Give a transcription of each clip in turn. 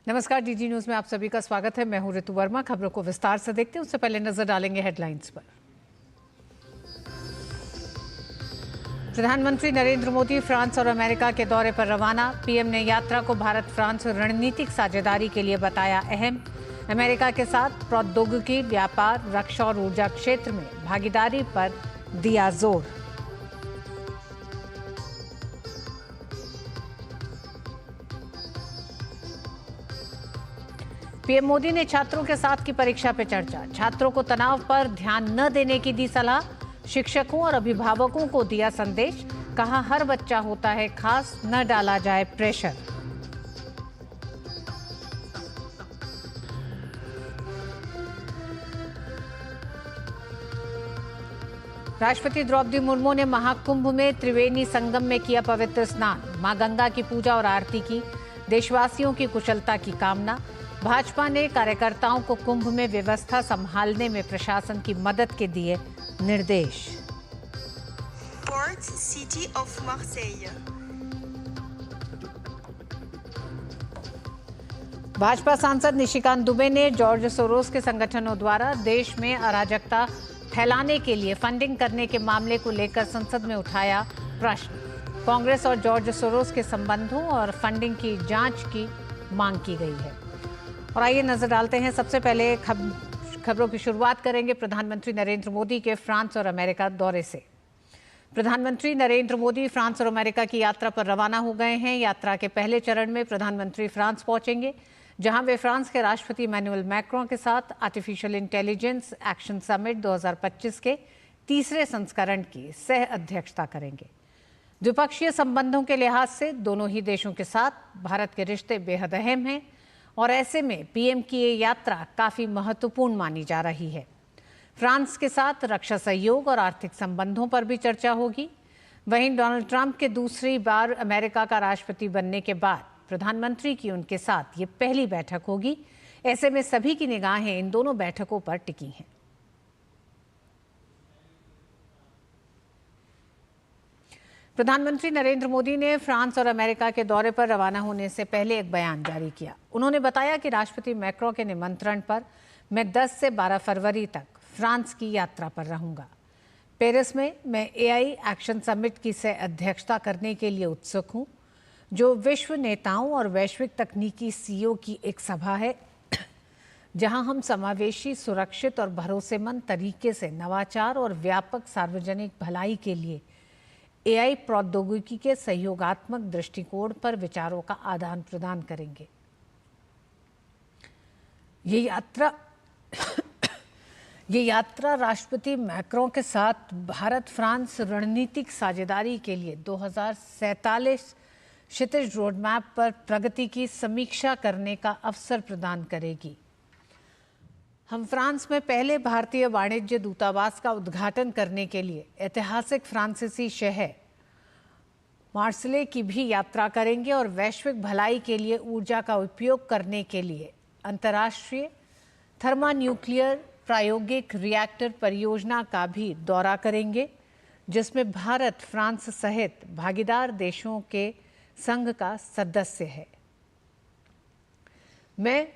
नमस्कार, DG news में आप सभी का स्वागत है। मैं हूं ऋतु वर्मा। खबरों को विस्तार से देखते हैं उससे पहले नजर डालेंगे हेडलाइंस पर। प्रधानमंत्री नरेंद्र मोदी फ्रांस और अमेरिका के दौरे पर रवाना। पीएम ने यात्रा को भारत फ्रांस रणनीतिक साझेदारी के लिए बताया अहम। अमेरिका के साथ प्रौद्योगिकी, व्यापार, रक्षा और ऊर्जा क्षेत्र में भागीदारी पर दिया जोर। पीएम मोदी ने छात्रों के साथ की परीक्षा पे चर्चा। छात्रों को तनाव पर ध्यान न देने की दी सलाह। शिक्षकों और अभिभावकों को दिया संदेश। कहा, हर बच्चा होता है खास, न डाला जाए प्रेशर। राष्ट्रपति द्रौपदी मुर्मू ने महाकुंभ में त्रिवेणी संगम में किया पवित्र स्नान। मां गंगा की पूजा और आरती की। देशवासियों की कुशलता की कामना। भाजपा ने कार्यकर्ताओं को कुंभ में व्यवस्था संभालने में प्रशासन की मदद के दिए निर्देश। Port City of Marseille। Bhajpa सांसद निशिकांत दुबे ने जॉर्ज सोरोस के संगठनों द्वारा देश में अराजकता फैलाने के लिए फंडिंग करने के मामले को लेकर संसद में उठाया प्रश्न। कांग्रेस और जॉर्ज सोरोस के संबंधों और फंडिंग की जांच की मांग की गई है। और आइए नजर डालते हैं, सबसे पहले खबरों की शुरुआत करेंगे प्रधानमंत्री नरेंद्र मोदी के फ्रांस और अमेरिका दौरे से। प्रधानमंत्री नरेंद्र मोदी फ्रांस और अमेरिका की यात्रा पर रवाना हो गए हैं। यात्रा के पहले चरण में प्रधानमंत्री फ्रांस पहुंचेंगे, जहां वे फ्रांस के राष्ट्रपति इमैनुअल मैक्रों के साथ आर्टिफिशियल इंटेलिजेंस एक्शन समिट 2025 के तीसरे संस्करण की सह अध्यक्षता करेंगे। द्विपक्षीय संबंधों के लिहाज से दोनों ही देशों के साथ भारत के रिश्ते बेहद अहम हैं और ऐसे में पीएम की ये यात्रा काफी महत्वपूर्ण मानी जा रही है। फ्रांस के साथ रक्षा सहयोग और आर्थिक संबंधों पर भी चर्चा होगी। वहीं डोनाल्ड ट्रंप के दूसरी बार अमेरिका का राष्ट्रपति बनने के बाद प्रधानमंत्री की उनके साथ ये पहली बैठक होगी। ऐसे में सभी की निगाहें इन दोनों बैठकों पर टिकी हैं। प्रधानमंत्री नरेंद्र मोदी ने फ्रांस और अमेरिका के दौरे पर रवाना होने से पहले एक बयान जारी किया। उन्होंने बताया कि राष्ट्रपति मैक्रों के निमंत्रण पर मैं 10 से 12 फरवरी तक फ्रांस की यात्रा पर रहूंगा। पेरिस में मैं एआई एक्शन समिट की सह अध्यक्षता करने के लिए उत्सुक हूं, जो विश्व नेताओं और वैश्विक तकनीकी सीईओ की एक सभा है, जहां हम समावेशी, सुरक्षित और भरोसेमंद तरीके से नवाचार और व्यापक सार्वजनिक भलाई के लिए एआई प्रौद्योगिकी के सहयोगात्मक दृष्टिकोण पर विचारों का आदान प्रदान करेंगे। ये यात्रा राष्ट्रपति मैक्रों के साथ भारत फ्रांस रणनीतिक साझेदारी के लिए 2047 क्षितिज रोडमैप पर प्रगति की समीक्षा करने का अवसर प्रदान करेगी। हम फ्रांस में पहले भारतीय वाणिज्य दूतावास का उद्घाटन करने के लिए ऐतिहासिक फ्रांसीसी शहर मार्सेले की भी यात्रा करेंगे और वैश्विक भलाई के लिए ऊर्जा का उपयोग करने के लिए अंतर्राष्ट्रीय थर्मान्यूक्लियर प्रायोगिक रिएक्टर परियोजना का भी दौरा करेंगे, जिसमें भारत फ्रांस सहित भागीदार देशों के संघ का सदस्य है। मैं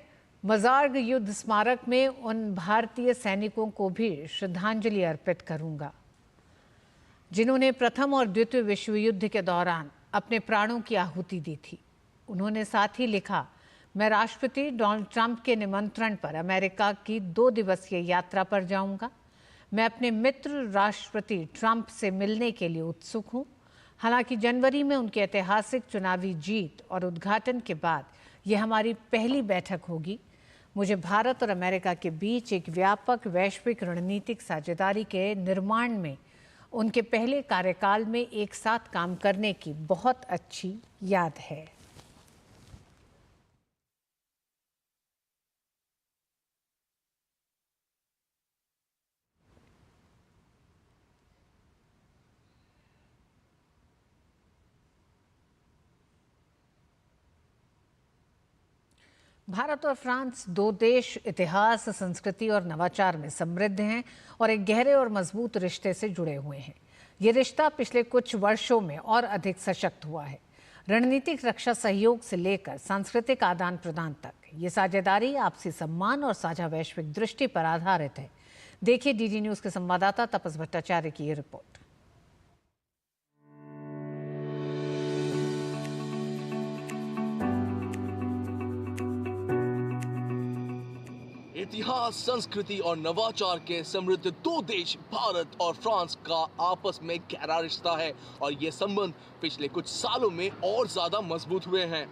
मजार्ग युद्ध स्मारक में उन भारतीय सैनिकों को भी श्रद्धांजलि अर्पित करूंगा, जिन्होंने प्रथम और द्वितीय विश्व युद्ध के दौरान अपने प्राणों की आहुति दी थी। उन्होंने साथ ही लिखा, मैं राष्ट्रपति डोनाल्ड ट्रंप के निमंत्रण पर अमेरिका की 2 दिवसीय यात्रा पर जाऊंगा। मैं अपने मित्र राष्ट्रपति ट्रंप से मिलने के लिए उत्सुक हूं। हालांकि जनवरी में उनकी ऐतिहासिक चुनावी जीत और उद्घाटन के बाद यह हमारी पहली बैठक होगी। मुझे भारत और अमेरिका के बीच एक व्यापक वैश्विक रणनीतिक साझेदारी के निर्माण में उनके पहले कार्यकाल में एक साथ काम करने की बहुत अच्छी याद है। भारत और फ्रांस दो देश इतिहास, संस्कृति और नवाचार में समृद्ध हैं और एक गहरे और मजबूत रिश्ते से जुड़े हुए हैं। ये रिश्ता पिछले कुछ वर्षों में और अधिक सशक्त हुआ है। रणनीतिक रक्षा सहयोग से लेकर सांस्कृतिक आदान प्रदान तक ये साझेदारी आपसी सम्मान और साझा वैश्विक दृष्टि पर आधारित है। देखिए डीडी न्यूज के संवाददाता तपस भट्टाचार्य की ये रिपोर्ट। इतिहास, संस्कृति और नवाचार के समृद्ध दो देश भारत और फ्रांस का आपस में गहरा रिश्ता है और ये संबंध पिछले कुछ सालों में और ज्यादा मजबूत हुए हैं।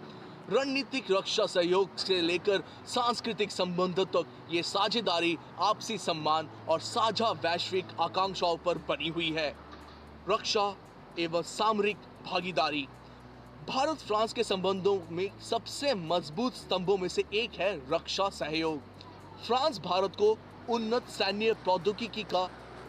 रणनीतिक रक्षा सहयोग से लेकर सांस्कृतिक संबंध तक ये साझेदारी आपसी सम्मान और साझा वैश्विक आकांक्षाओं पर बनी हुई है। रक्षा एवं सामरिक भागीदारी भारत फ्रांस के संबंधों में सबसे मजबूत स्तंभों में से एक है रक्षा सहयोग। फ्रांस भारत को उन्नत सैन्य प्रौद्योगिकी का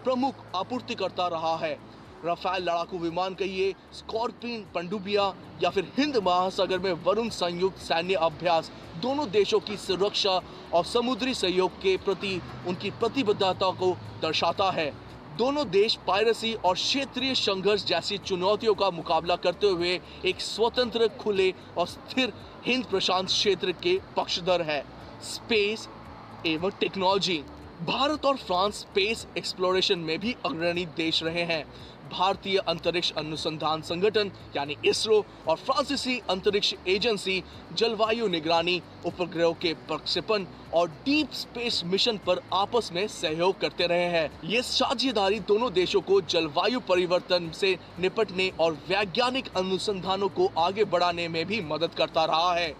प्रमुख आपूर्तिकर्ता रहा है। राफेल लड़ाकू विमान कहिए, स्कॉर्पियन पनडुब्बियां या फिर हिंद महासागर में वरुण संयुक्त सैन्य अभ्यास दोनों देशों की सुरक्षा और समुद्री सहयोग के प्रति उनकी प्रतिबद्धता को दर्शाता है। दोनों देश पायरेसी और क्षेत्रीय संघर्ष जैसी चुनौतियों का मुकाबला करते हुए एक स्वतंत्र, खुले और स्थिर हिंद प्रशांत क्षेत्र के पक्षधर है। स्पेस एवं टेक्नोलॉजी भारत और फ्रांस स्पेस एक्सप्लोरेशन में भी अग्रणी देश रहे हैं। भारतीय अंतरिक्ष अनुसंधान संगठन यानी इसरो और फ्रांसीसी अंतरिक्ष एजेंसी जलवायु निगरानी, उपग्रहों के प्रक्षेपण और डीप स्पेस मिशन पर आपस में सहयोग करते रहे हैं। ये साझेदारी दोनों देशों को जलवायु परिवर्तन से निपटने और वैज्ञानिक अनुसंधानों को आगे बढ़ाने में भी मदद करता रहा है।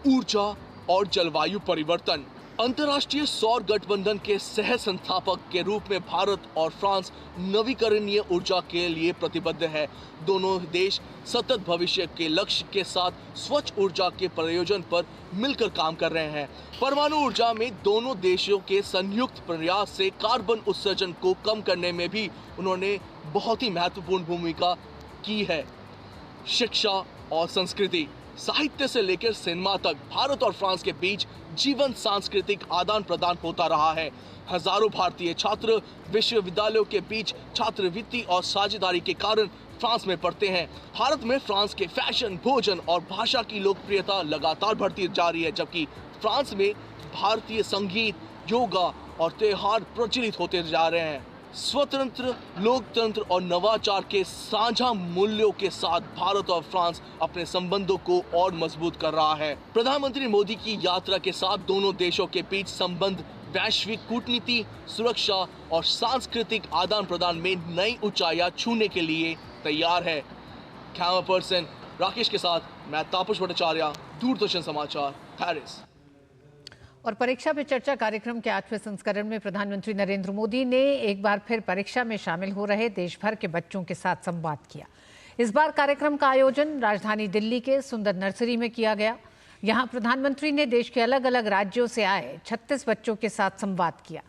ऊर्जा और जलवायु परिवर्तन अंतर्राष्ट्रीय सौर गठबंधन के सह संस्थापक के रूप में भारत और फ्रांस नवीकरणीय ऊर्जा के लिए प्रतिबद्ध है। दोनों देश सतत भविष्य के लक्ष्य के साथ स्वच्छ ऊर्जा के प्रयोजन पर मिलकर काम कर रहे हैं। परमाणु ऊर्जा में दोनों देशों के संयुक्त प्रयास से कार्बन उत्सर्जन को कम करने में भी उन्होंने बहुत ही महत्वपूर्ण भूमिका की है। शिक्षा और संस्कृति साहित्य से लेकर सिनेमा तक भारत और फ्रांस के बीच जीवंत सांस्कृतिक आदान प्रदान होता रहा है। हजारों भारतीय छात्र विश्वविद्यालयों के बीच छात्रवृत्ति और साझेदारी के कारण फ्रांस में पढ़ते हैं। भारत में फ्रांस के फैशन, भोजन और भाषा की लोकप्रियता लगातार बढ़ती जा रही है, जबकि फ्रांस में भारतीय संगीत, योगा और त्योहार प्रचलित होते जा रहे हैं। स्वतंत्र, लोकतंत्र और नवाचार के साझा मूल्यों के साथ भारत और फ्रांस अपने संबंधों को और मजबूत कर रहा है। प्रधानमंत्री मोदी की यात्रा के साथ दोनों देशों के बीच संबंध वैश्विक कूटनीति, सुरक्षा और सांस्कृतिक आदान प्रदान में नई ऊंचाइयां छूने के लिए तैयार है। कैमरा पर्सन राकेश के साथ मैं तापस भट्टाचार्य, दूरदर्शन समाचार, पेरिस। और परीक्षा पे चर्चा कार्यक्रम के 8वें संस्करण में प्रधानमंत्री नरेंद्र मोदी ने एक बार फिर परीक्षा में शामिल हो रहे देश भर के बच्चों के साथ संवाद किया। इस बार कार्यक्रम का आयोजन राजधानी दिल्ली के सुंदर नर्सरी में किया गया। यहाँ प्रधानमंत्री ने देश के अलग अलग राज्यों से आए 36 बच्चों के साथ संवाद किया।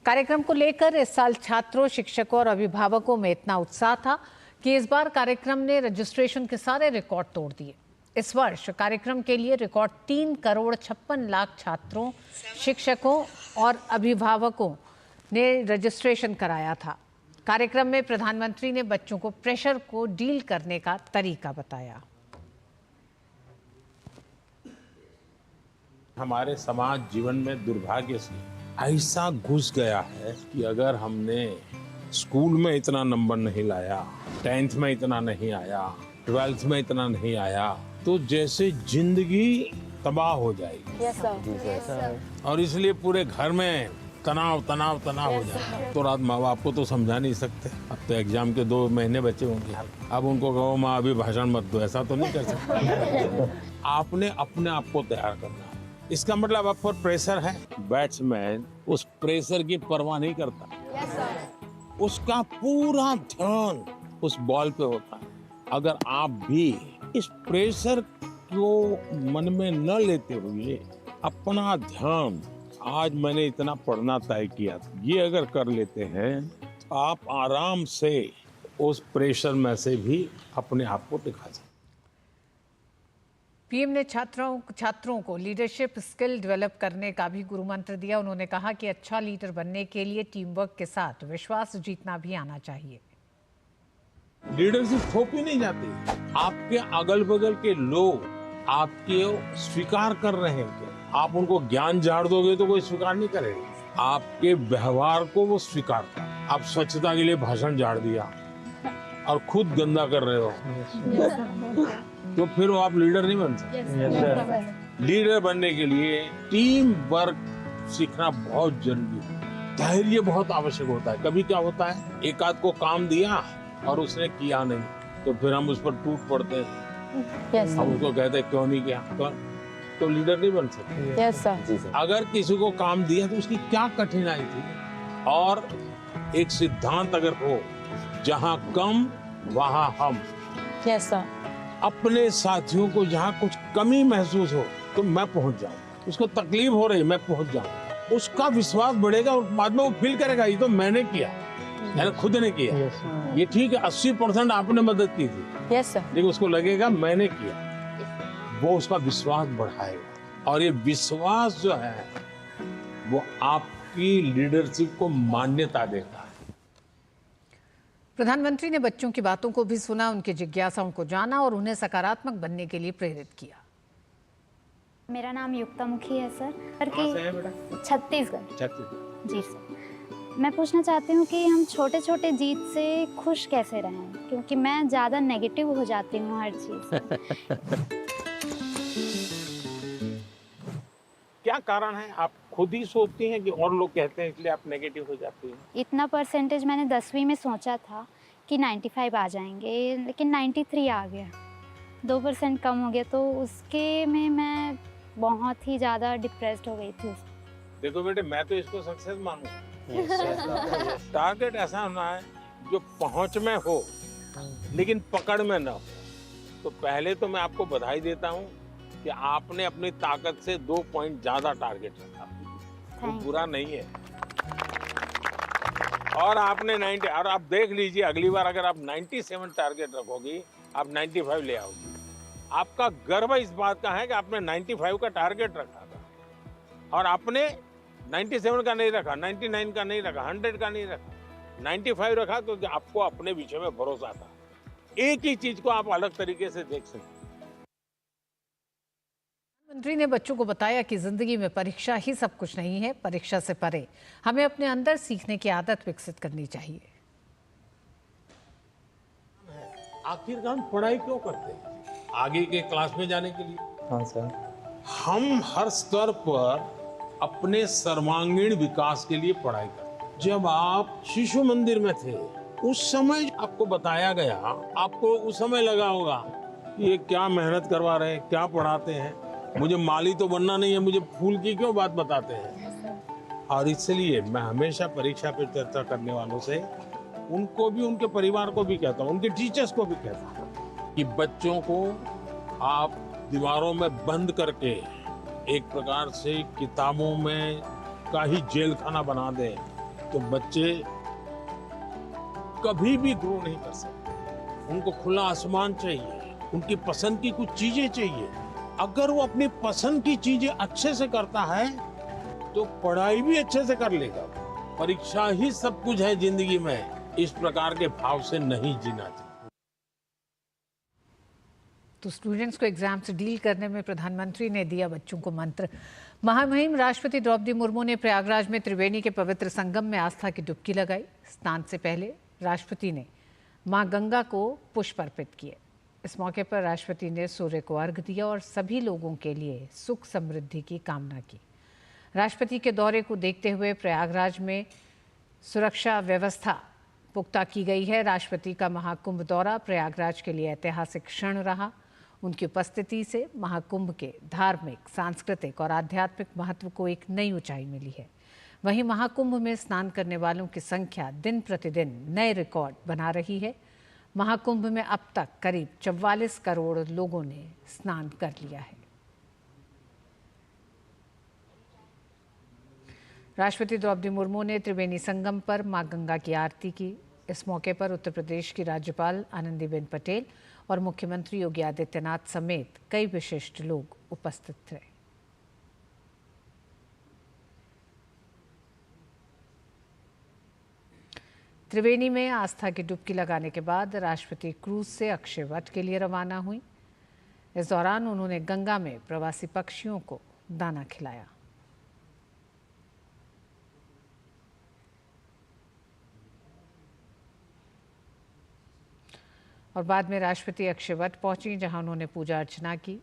कार्यक्रम को लेकर इस साल छात्रों, शिक्षकों और अभिभावकों में इतना उत्साह था कि इस बार कार्यक्रम ने रजिस्ट्रेशन के सारे रिकॉर्ड तोड़ दिए। इस वर्ष कार्यक्रम के लिए रिकॉर्ड 3,56,00,000 छात्रों, शिक्षकों और अभिभावकों ने रजिस्ट्रेशन कराया था। कार्यक्रम में प्रधानमंत्री ने बच्चों को प्रेशर को डील करने का तरीका बताया। हमारे समाज जीवन में दुर्भाग्य से ऐसा घुस गया है कि अगर हमने स्कूल में इतना नंबर नहीं लाया, 10th में इतना नहीं आया, 12th में इतना नहीं आया, तो जैसे जिंदगी तबाह हो जाएगी। Yes, sir. और इसलिए पूरे घर में तनाव हो जाए। तो रात माँ बाप को तो समझा नहीं सकते। अब तो एग्जाम के 2 महीने बचे होंगे, अब उनको कहो माँ अभी भाषण मत दो, ऐसा तो नहीं कर सकते। आपने अपने आप को तैयार करना है। इसका मतलब आप पर प्रेशर है। बैट्समैन उस प्रेशर की परवाह नहीं करता। Yes, sir. उसका पूरा ध्यान उस बॉल पे होता है। अगर आप भी इस प्रेशर को मन में न लेते हुए अपना ध्यान, आज मैंने इतना पढ़ना तय किया, ये अगर कर लेते हैं तो आप आराम से उस प्रेशर में से भी अपने आप को दिखा सकते। पीएम ने छात्रों को लीडरशिप स्किल डेवलप करने का भी गुरु मंत्र दिया। उन्होंने कहा कि अच्छा लीडर बनने के लिए टीम वर्क के साथ विश्वास जीतना भी आना चाहिए। लीडरशिप थोपी नहीं जाती। आपके अगल बगल के लोग आपके स्वीकार कर रहे हैं, आप उनको ज्ञान झाड़ दोगे तो कोई स्वीकार नहीं करेगा, आपके व्यवहार को वो स्वीकारता है। आप स्वच्छता के लिए भाषण झाड़ दिया और खुद गंदा कर रहे हो तो फिर वो आप लीडर नहीं बन सकते। लीडर बनने के लिए टीम वर्क सीखना बहुत जरूरी है। धैर्य बहुत आवश्यक होता है। कभी क्या होता है, एक आध को काम दिया और उसने किया नहीं तो फिर हम उस पर टूट पड़ते हैं। हम उसको कहते हैं क्यों नहीं किया, तो लीडर नहीं बन सकते। Yes sir. अगर किसी को काम दिया तो उसकी क्या कठिनाई थी, और एक सिद्धांत अगर हो, जहां कम वहां हम। Yes sir. अपने साथियों को जहां कुछ कमी महसूस हो तो मैं पहुंच जाऊं, उसको तकलीफ हो रही मैं पहुंच जाऊं, उसका विश्वास बढ़ेगा और बाद में वो फील करेगा ये तो मैंने किया, मैंने खुद ने किया। ये ठीक है 80% आपने मदद की थी, यस सर। लेकिन उसको लगेगा मैंने किया, वो उसका विश्वास बढ़ाएगा। और ये विश्वास जो है वो आपकी लीडरशिप को मान्यता देता है। प्रधानमंत्री ने बच्चों की बातों को भी सुना, उनकी जिज्ञासाओं को जाना और उन्हें सकारात्मक बनने के लिए प्रेरित किया। मेरा नाम युक्ता मुखी है सर। छत्तीसगढ़। जी सर। मैं पूछना चाहती हूँ कि हम छोटे छोटे जीत से खुश कैसे रहें, क्योंकि मैं ज़्यादा नेगेटिव हो जाती हूँ हर चीज़। क्या कारण है? आप खुद ही सोचती हैं कि और लोग कहते हैं इसलिए आप नेगेटिव हो जाती हैं? इतना परसेंटेज मैंने 10वीं में सोचा था कि 95 आ जाएंगे, लेकिन 93 आ गया। 2% कम हो गया, तो उसके में मैं बहुत ही ज़्यादा डिप्रेस्ड हो गई थी। देखो बेटे, मैं तो इसको सक्सेस मानूंगा। टारगेट ऐसा होना है जो पहुंच में हो लेकिन पकड़ में ना हो। तो पहले तो मैं आपको बधाई देता हूं कि आपने अपनी ताकत से 2 पॉइंट ज्यादा टारगेट रखा, वो बुरा नहीं है। और आपने 90, और आप देख लीजिए अगली बार अगर आप 97 टारगेट रखोगी, आप 95 ले आओगी। आपका गर्व इस बात का है कि आपने 95 का टारगेट रखा था और आपने 97 का नहीं रखा, 99 का नहीं रखा, 100 का नहीं रखा, 95 रखा, तो आपको अपने विषय में भरोसा था। एक ही चीज को आप अलग तरीके से देख सकते। प्रधानमंत्री ने बच्चों को बताया कि जिंदगी में परीक्षा ही सब कुछ नहीं है, परीक्षा से परे हमें अपने अंदर सीखने की आदत विकसित करनी चाहिए। आखिरकार हम पढ़ाई क्यों करते हैं? आगे के क्लास में जाने के लिए। हाँ सर। हम हर स्तर पर अपने सर्वांगीण विकास के लिए पढ़ाई करते हैं। जब आप शिशु मंदिर में थे उस समय आपको बताया गया, आपको उस समय लगा होगा कि ये क्या मेहनत करवा रहे हैं, क्या पढ़ाते हैं, मुझे माली तो बनना नहीं है, मुझे फूल की क्यों बात बताते हैं। और इसलिए मैं हमेशा परीक्षा पर चर्चा करने वालों से, उनको भी, उनके परिवार को भी कहता हूँ, उनके टीचर्स को भी कहता हूँ कि बच्चों को आप दीवारों में बंद करके एक प्रकार से किताबों में का ही जेल खाना बना दें तो बच्चे कभी भी ग्रो नहीं कर सकते। उनको खुला आसमान चाहिए, उनकी पसंद की कुछ चीजें चाहिए। अगर वो अपनी पसंद की चीजें अच्छे से करता है तो पढ़ाई भी अच्छे से कर लेगा। परीक्षा ही सब कुछ है जिंदगी में, इस प्रकार के भाव से नहीं जीना चाहिए। तो स्टूडेंट्स को एग्जाम से डील करने में प्रधानमंत्री ने दिया बच्चों को मंत्र। महामहिम राष्ट्रपति द्रौपदी मुर्मू ने प्रयागराज में त्रिवेणी के पवित्र संगम में आस्था की डुबकी लगाई। स्नान से पहले राष्ट्रपति ने मां गंगा को पुष्प अर्पित किए। इस मौके पर राष्ट्रपति ने सूर्य को अर्घ्य दिया और सभी लोगों के लिए सुख समृद्धि की कामना की। राष्ट्रपति के दौरे को देखते हुए प्रयागराज में सुरक्षा व्यवस्था पुख्ता की गई है। राष्ट्रपति का महाकुंभ दौरा प्रयागराज के लिए ऐतिहासिक क्षण रहा। उनकी उपस्थिति से महाकुंभ के धार्मिक, सांस्कृतिक और आध्यात्मिक महत्व को एक नई ऊंचाई मिली है। वहीं महाकुंभ में स्नान करने वालों की संख्या दिन प्रतिदिन नए रिकॉर्ड बना रही है। महाकुंभ में अब तक करीब 44 करोड़ लोगों ने स्नान कर लिया है। राष्ट्रपति द्रौपदी मुर्मू ने त्रिवेणी संगम पर मां गंगा की आरती की। इस मौके पर उत्तर प्रदेश की राज्यपाल आनंदीबेन पटेल और मुख्यमंत्री योगी आदित्यनाथ समेत कई विशिष्ट लोग उपस्थित थे। त्रिवेणी में आस्था की डुबकी लगाने के बाद राष्ट्रपति क्रूज से अक्षय वट के लिए रवाना हुई। इस दौरान उन्होंने गंगा में प्रवासी पक्षियों को दाना खिलाया। और बाद में राष्ट्रपति अक्षय वट पहुंची, जहां उन्होंने पूजा अर्चना की।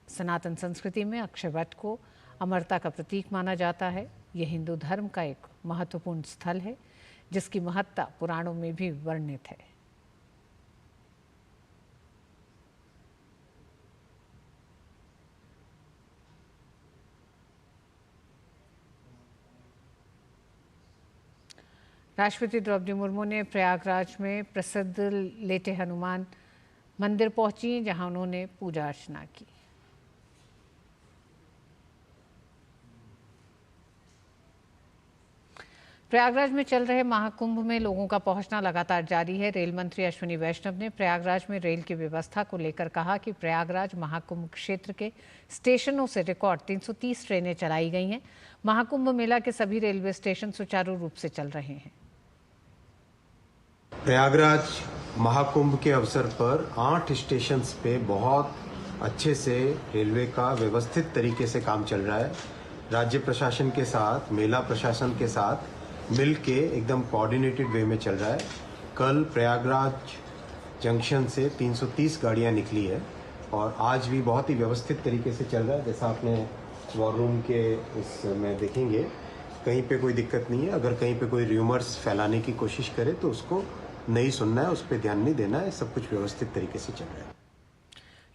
सनातन संस्कृति में अक्षय वट को अमरता का प्रतीक माना जाता है। यह हिंदू धर्म का एक महत्वपूर्ण स्थल है, जिसकी महत्ता पुराणों में भी वर्णित है। राष्ट्रपति द्रौपदी मुर्मू ने प्रयागराज में प्रसिद्ध लेटे हनुमान मंदिर पहुंची, जहां उन्होंने पूजा अर्चना की। प्रयागराज में चल रहे महाकुंभ में लोगों का पहुंचना लगातार जारी है। रेल मंत्री अश्विनी वैष्णव ने प्रयागराज में रेल की व्यवस्था को लेकर कहा कि प्रयागराज महाकुंभ क्षेत्र के स्टेशनों से रिकॉर्ड 330 ट्रेनें चलाई गई हैं। महाकुंभ मेला के सभी रेलवे स्टेशन सुचारू रूप से चल रहे हैं। प्रयागराज महाकुंभ के अवसर पर 8 स्टेशंस पे बहुत अच्छे से रेलवे का व्यवस्थित तरीके से काम चल रहा है। राज्य प्रशासन के साथ, मेला प्रशासन के साथ मिल के एकदम कोऑर्डिनेटेड वे में चल रहा है। कल प्रयागराज जंक्शन से 330 गाड़ियां निकली है और आज भी बहुत ही व्यवस्थित तरीके से चल रहा है। जैसा आपने वॉर रूम के इसमें देखेंगे, कहीं पे कोई दिक्कत नहीं है। अगर कहीं पे कोई र्यूमर्स फैलाने की कोशिश करे तो उसको नहीं सुनना है, उस पर ध्यान नहीं देना है। सब कुछ व्यवस्थित तरीके से चल रहा है।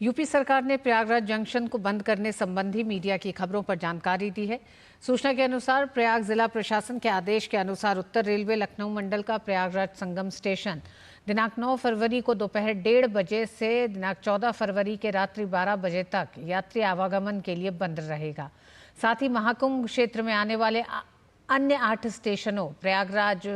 यूपी सरकार ने प्रयागराज जंक्शन को बंद करने संबंधी मीडिया की खबरों पर जानकारी दी है। सूचना के अनुसार प्रयाग जिला प्रशासन के आदेश के अनुसार उत्तर रेलवे लखनऊ मंडल का प्रयागराज संगम स्टेशन दिनांक 9 फरवरी को दोपहर 1:30 बजे से दिनांक 14 फरवरी के रात्रि 12 बजे तक यात्री आवागमन के लिए बंद रहेगा। साथ ही महाकुंभ क्षेत्र में आने वाले अन्य 8 स्टेशनों प्रयागराज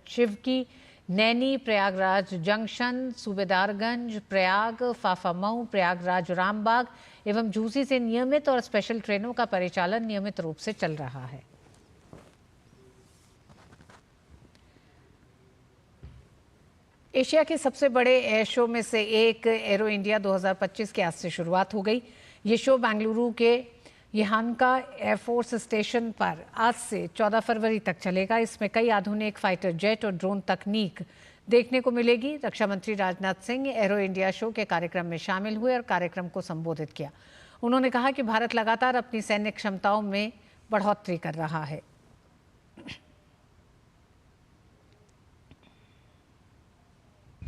शिवकी, नैनी, प्रयागराज जंक्शन, सूबेदारगंज, प्रयाग, फाफामऊ, प्रयागराज रामबाग एवं झूसी से नियमित और स्पेशल ट्रेनों का परिचालन नियमित रूप से चल रहा है। एशिया के सबसे बड़े एयर शो में से एक एरो इंडिया 2025 की आज से शुरुआत हो गई। ये शो बेंगलुरु के यहानका एयरफोर्स स्टेशन पर आज से 14 फरवरी तक चलेगा। इसमें कई आधुनिक फाइटर जेट और ड्रोन तकनीक देखने को मिलेगी। रक्षा मंत्री Rajnath Singh arrow India show के कार्यक्रम में शामिल हुए और कार्यक्रम को संबोधित किया। उन्होंने कहा कि भारत लगातार अपनी सैन्य क्षमताओं में बढ़ोतरी कर रहा है।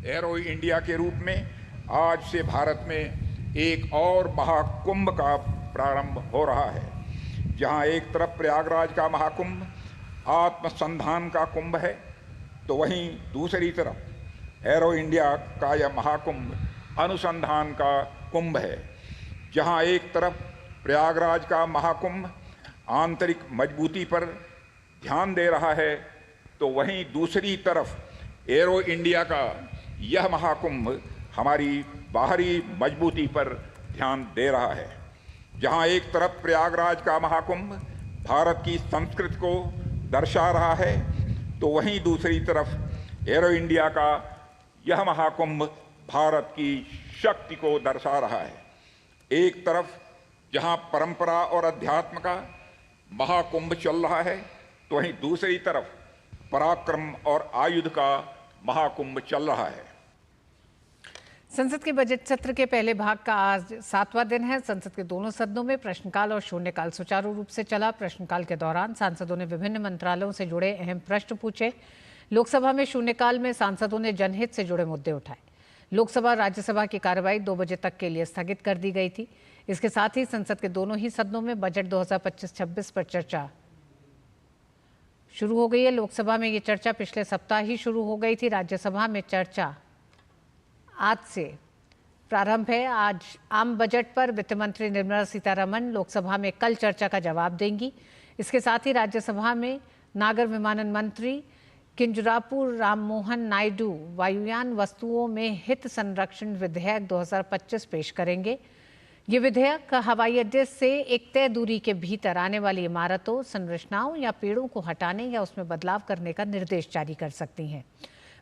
एरो इंडिया के रूप में आज से भारत में एक और महाकुंभ का प्रारंभ हो रहा है, जहां एक तरफ प्रयागराज का महाकुंभ आत्मसंधान का कुंभ है, तो वहीं दूसरी तरफ एरो इंडिया का यह महाकुंभ अनुसंधान का कुंभ है। जहां एक तरफ प्रयागराज का महाकुंभ आंतरिक मजबूती पर ध्यान दे रहा है, तो वहीं दूसरी तरफ एरो इंडिया का यह महाकुंभ हमारी बाहरी मजबूती पर ध्यान दे रहा है। जहां एक तरफ प्रयागराज का महाकुंभ भारत की संस्कृति को दर्शा रहा है, तो वहीं दूसरी तरफ एरो इंडिया का यह महाकुंभ भारत की शक्ति को दर्शा रहा है। एक तरफ जहां परंपरा और अध्यात्म का महाकुंभ चल रहा है, तो वहीं दूसरी तरफ पराक्रम और आयुध का महाकुंभ चल रहा है। संसद के बजट सत्र के पहले भाग का आज 7वां दिन है। संसद के दोनों सदनों में प्रश्नकाल और शून्यकाल सुचारू रूप से चला। प्रश्नकाल के दौरान सांसदों ने विभिन्न मंत्रालयों से जुड़े अहम प्रश्न पूछे। लोकसभा में शून्यकाल में सांसदों ने जनहित से जुड़े मुद्दे उठाए। लोकसभा और राज्यसभा की कार्रवाई 2 बजे तक के लिए स्थगित कर दी गई थी। इसके साथ ही संसद के दोनों ही सदनों में बजट 2025-26 पर चर्चा शुरू हो गई है। लोकसभा में ये चर्चा पिछले सप्ताह ही शुरू हो गई थी। राज्यसभा में चर्चा आज से प्रारंभ है। आज आम बजट पर वित्त मंत्री निर्मला सीतारमण लोकसभा में कल चर्चा का जवाब देंगी। इसके साथ ही राज्यसभा में नागर विमानन मंत्री किंजरापू राममोहन नायडू वायुयान वस्तुओं में हित संरक्षण विधेयक 2025 पेश करेंगे। ये विधेयक हवाई अड्डे से एक तय दूरी के भीतर आने वाली इमारतों, संरचनाओं या पेड़ों को हटाने या उसमें बदलाव करने का निर्देश जारी कर सकती हैं।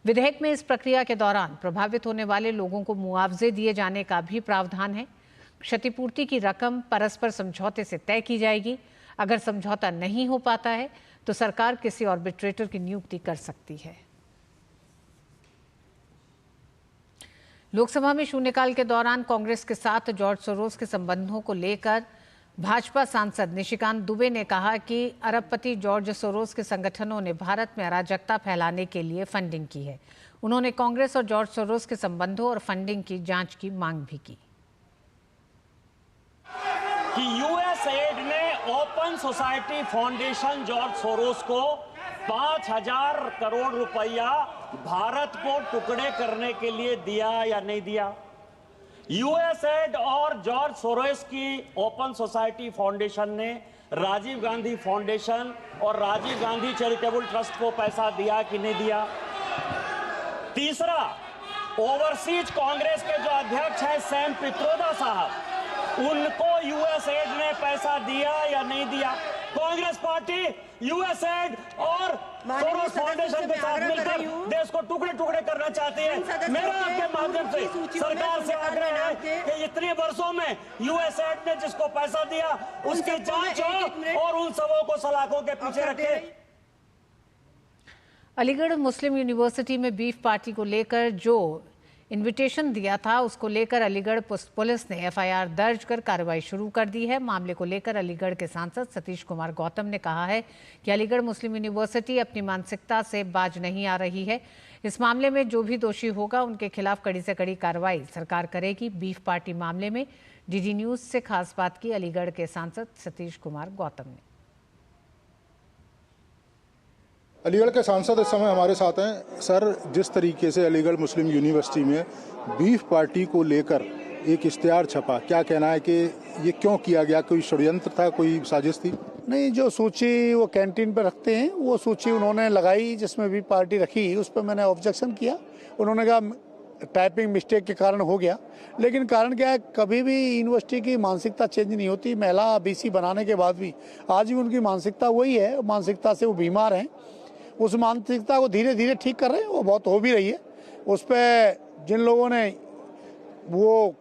विधेयक में इस प्रक्रिया के दौरान प्रभावित होने वाले लोगों को मुआवजे दिए जाने का भी प्रावधान है। क्षतिपूर्ति की रकम परस्पर समझौते से तय की जाएगी। अगर समझौता नहीं हो पाता है तो सरकार किसी आर्बिट्रेटर की नियुक्ति कर सकती है। लोकसभा में शून्यकाल के दौरान कांग्रेस के साथ जॉर्ज सोरोस के संबंधों को लेकर भाजपा सांसद निशिकांत दुबे ने कहा कि अरबपति जॉर्ज सोरोस के संगठनों ने भारत में अराजकता फैलाने के लिए फंडिंग की है। उन्होंने कांग्रेस और जॉर्ज सोरोस के संबंधों और फंडिंग की जांच की मांग भी की। कि यूएसएड ने open society foundation George Soros को 5,000 करोड़ रुपया भारत को टुकड़े करने के लिए दिया या नहीं दिया। यूएसएड और जॉर्ज सोरोस की ओपन सोसाइटी फाउंडेशन ने राजीव गांधी फाउंडेशन और राजीव गांधी चैरिटेबल ट्रस्ट को पैसा दिया कि नहीं दिया। तीसरा, ओवरसीज कांग्रेस के जो अध्यक्ष हैं सैम पित्रोदा साहब, उनको यूएसएड ने पैसा दिया या नहीं दिया। कांग्रेस पार्टी यूएसएड और सोरोस फाउंडेशन के साथ मिलकर देश को टुकड़े टुकड़े करना चाहती है। मेरा आपके माध्यम से सरकार से आग्रह है कि इतने वर्षों में यूएसएड ने जिसको पैसा दिया उसकी जांच हो और उन सबों को सलाखों के पीछे रखे। अलीगढ़ मुस्लिम यूनिवर्सिटी में बीफ पार्टी को लेकर जो इनविटेशन दिया था उसको लेकर अलीगढ़ पुलिस ने एफआईआर दर्ज कर कार्रवाई शुरू कर दी है। मामले को लेकर अलीगढ़ के सांसद सतीश कुमार गौतम ने कहा है कि अलीगढ़ मुस्लिम यूनिवर्सिटी अपनी मानसिकता से बाज नहीं आ रही है। इस मामले में जो भी दोषी होगा उनके खिलाफ कड़ी से कड़ी कार्रवाई सरकार करेगी। बीफ पार्टी मामले में डीडी न्यूज से खास बात की अलीगढ़ के सांसद सतीश कुमार गौतम ने। अलीगढ़ के सांसद इस समय हमारे साथ हैं। सर, जिस तरीके से अलीगढ़ मुस्लिम यूनिवर्सिटी में बीफ पार्टी को लेकर एक इश्तिहार छपा, क्या कहना है कि ये क्यों किया गया? कोई षड्यंत्र था, कोई साजिश थी? नहीं, जो सूची वो कैंटीन पे रखते हैं वो सूची उन्होंने लगाई जिसमें भी पार्टी रखी, उस पर मैंने ऑब्जेक्शन किया। उन्होंने कहा टाइपिंग मिस्टेक के कारण हो गया, लेकिन कारण क्या है, कभी भी यूनिवर्सिटी की मानसिकता चेंज नहीं होती। महिला बीसी बनाने के बाद भी आज भी उनकी मानसिकता वही है। मानसिकता से वो बीमार हैं। उस मानसिकता को धीरे धीरे ठीक कर रहे हैं, वो बहुत हो भी रही है। उस पर जिन लोगों ने वो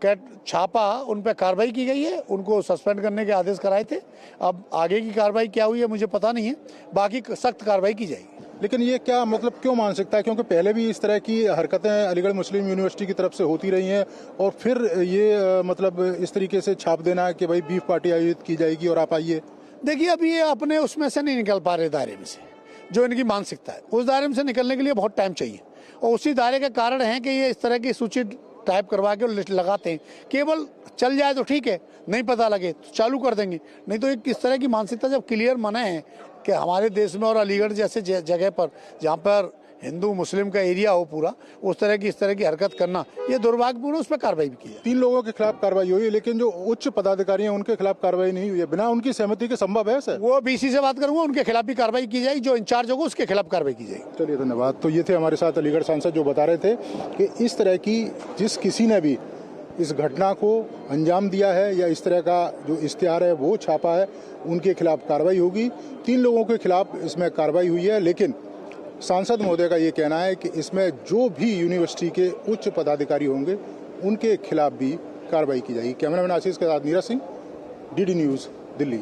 छापा उन पर कार्रवाई की गई है, उनको सस्पेंड करने के आदेश कराए थे। अब आगे की कार्रवाई क्या हुई है मुझे पता नहीं है, बाकी सख्त कार्रवाई की जाएगी। लेकिन ये क्या मतलब क्यों मान सकता है? क्योंकि पहले भी इस तरह की हरकतें अलीगढ़ मुस्लिम यूनिवर्सिटी की तरफ से होती रही हैं और फिर ये मतलब इस तरीके से छाप देना कि भाई बीफ पार्टी आयोजित की जाएगी और आप आइए। देखिए, अभी ये अपने उसमें से नहीं निकल पा रहे, दायरे में से जो इनकी मानसिकता है उस दायरे में से निकलने के लिए बहुत टाइम चाहिए। और उसी दायरे के कारण है कि ये इस तरह की सूची टाइप करवा के लिस्ट लगाते हैं। केवल चल जाए तो ठीक है, नहीं पता लगे तो चालू कर देंगे। नहीं तो एक इस तरह की मानसिकता जब क्लियर मना है कि हमारे देश में और अलीगढ़ जैसे जगह पर जहाँ पर हिंदू मुस्लिम का एरिया हो पूरा, उस तरह की इस तरह की हरकत करना ये दुर्भाग्यपूर्ण। उस पर कार्रवाई भी की है। 3 लोगों के खिलाफ कार्रवाई हुई, लेकिन जो उच्च पदाधिकारी हैं उनके खिलाफ कार्रवाई नहीं हुई है। बिना उनकी सहमति के संभव है सर? वो बीसी से बात करूंगा, उनके खिलाफ भी कार्रवाई की जाएगी। जो इंचार्ज होगा उसके खिलाफ कार्रवाई की जाएगी। चलिए, धन्यवाद। तो ये थे हमारे साथ अलीगढ़ सांसद जो बता रहे थे कि इस तरह की जिस किसी ने भी इस घटना को अंजाम दिया है या इस तरह का जो इश्तिहार है वो छापा है, उनके खिलाफ कार्रवाई होगी। 3 लोगों के खिलाफ इसमें कार्रवाई हुई है, लेकिन सांसद महोदय का ये कहना है कि इसमें जो भी यूनिवर्सिटी के उच्च पदाधिकारी होंगे उनके खिलाफ भी कार्रवाई की जाएगी। कैमरामैन आशीष के साथ नीरज सिंह, डीडी न्यूज, दिल्ली।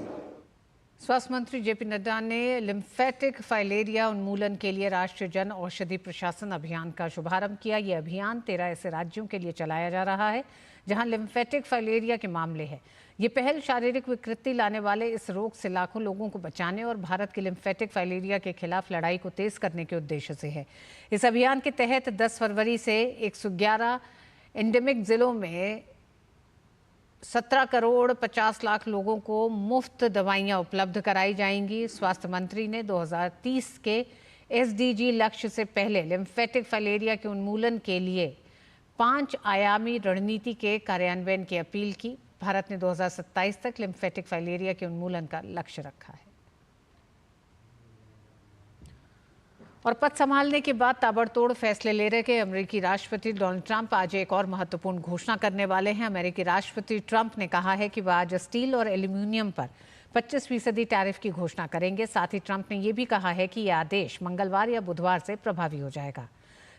स्वास्थ्य मंत्री जेपी नड्डा ने लिम्फेटिक फाइलेरिया उन्मूलन के लिए राष्ट्रीय जन औषधि प्रशासन अभियान का शुभारंभ किया। ये अभियान 13 ऐसे राज्यों के लिए चलाया जा रहा है जहां लिम्फेटिक फाइलेरिया के मामले हैं। ये पहल शारीरिक विकृति लाने वाले इस रोग से लाखों लोगों को बचाने और भारत की लिम्फेटिक फाइलेरिया के खिलाफ लड़ाई को तेज करने के उद्देश्य से है। इस अभियान के तहत 10 फरवरी से 111 एंडेमिक जिलों में 17 करोड़ 50 लाख लोगों को मुफ्त दवाइयां उपलब्ध कराई जाएंगी। स्वास्थ्य मंत्री ने 2030 के एसडीजी लक्ष्य से पहले लिम्फेटिक फाइलेरिया के उन्मूलन के लिए 5 आयामी रणनीति के कार्यान्वयन की अपील की। भारत ने 2027 तक लिम्फेटिक फाइलेरिया के उन्मूलन का लक्ष्य रखा है। और पद संभालने के बाद ताबड़तोड़ फैसले ले रहे अमेरिकी राष्ट्रपति डोनाल्ड ट्रंप आज एक और महत्वपूर्ण घोषणा करने वाले हैं। अमेरिकी राष्ट्रपति ट्रंप ने कहा है कि वह आज स्टील और एल्यूमिनियम पर 25% टैरिफ की घोषणा करेंगे। साथ ही ट्रंप ने यह भी कहा है कि यह आदेश मंगलवार या बुधवार से प्रभावी हो जाएगा।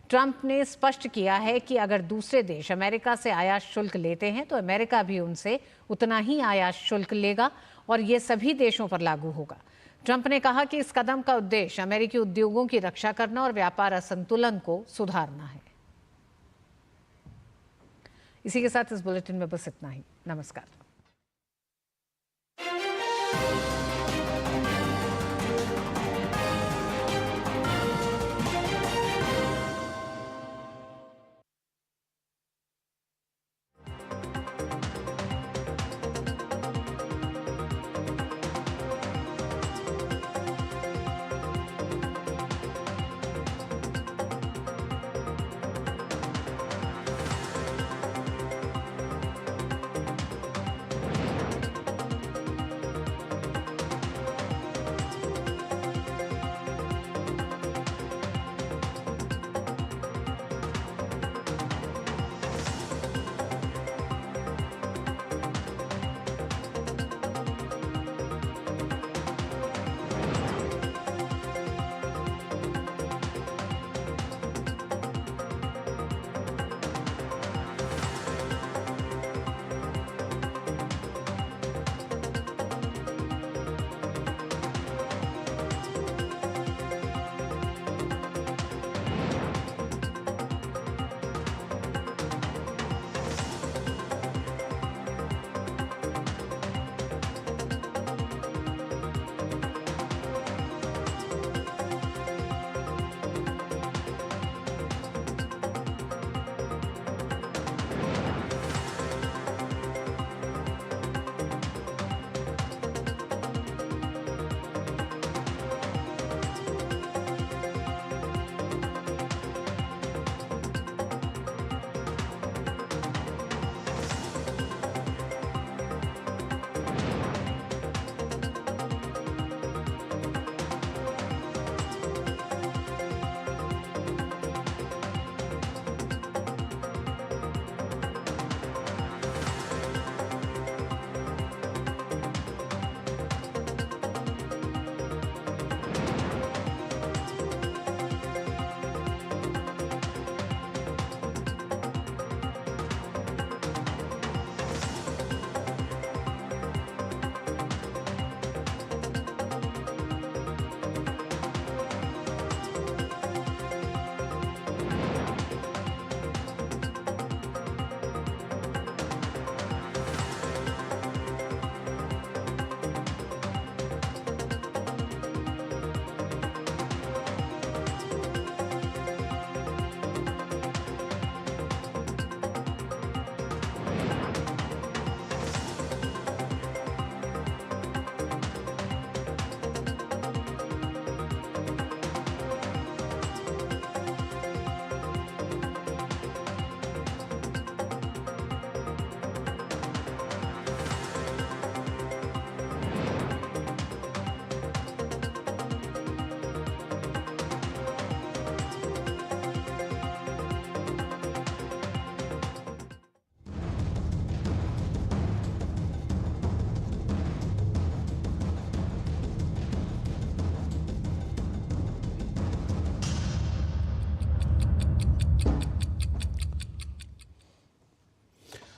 ट्रंप ने स्पष्ट किया है कि अगर दूसरे देश अमेरिका से आयात शुल्क लेते हैं तो अमेरिका भी उनसे उतना ही आयात शुल्क लेगा और ये सभी देशों पर लागू होगा। ट्रंप ने कहा कि इस कदम का उद्देश्य अमेरिकी उद्योगों की रक्षा करना और व्यापार असंतुलन को सुधारना है। इसी के साथ इस बुलेटिन में बस इतना ही। नमस्कार।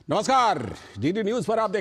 नमस्कार, डीडी न्यूज पर आप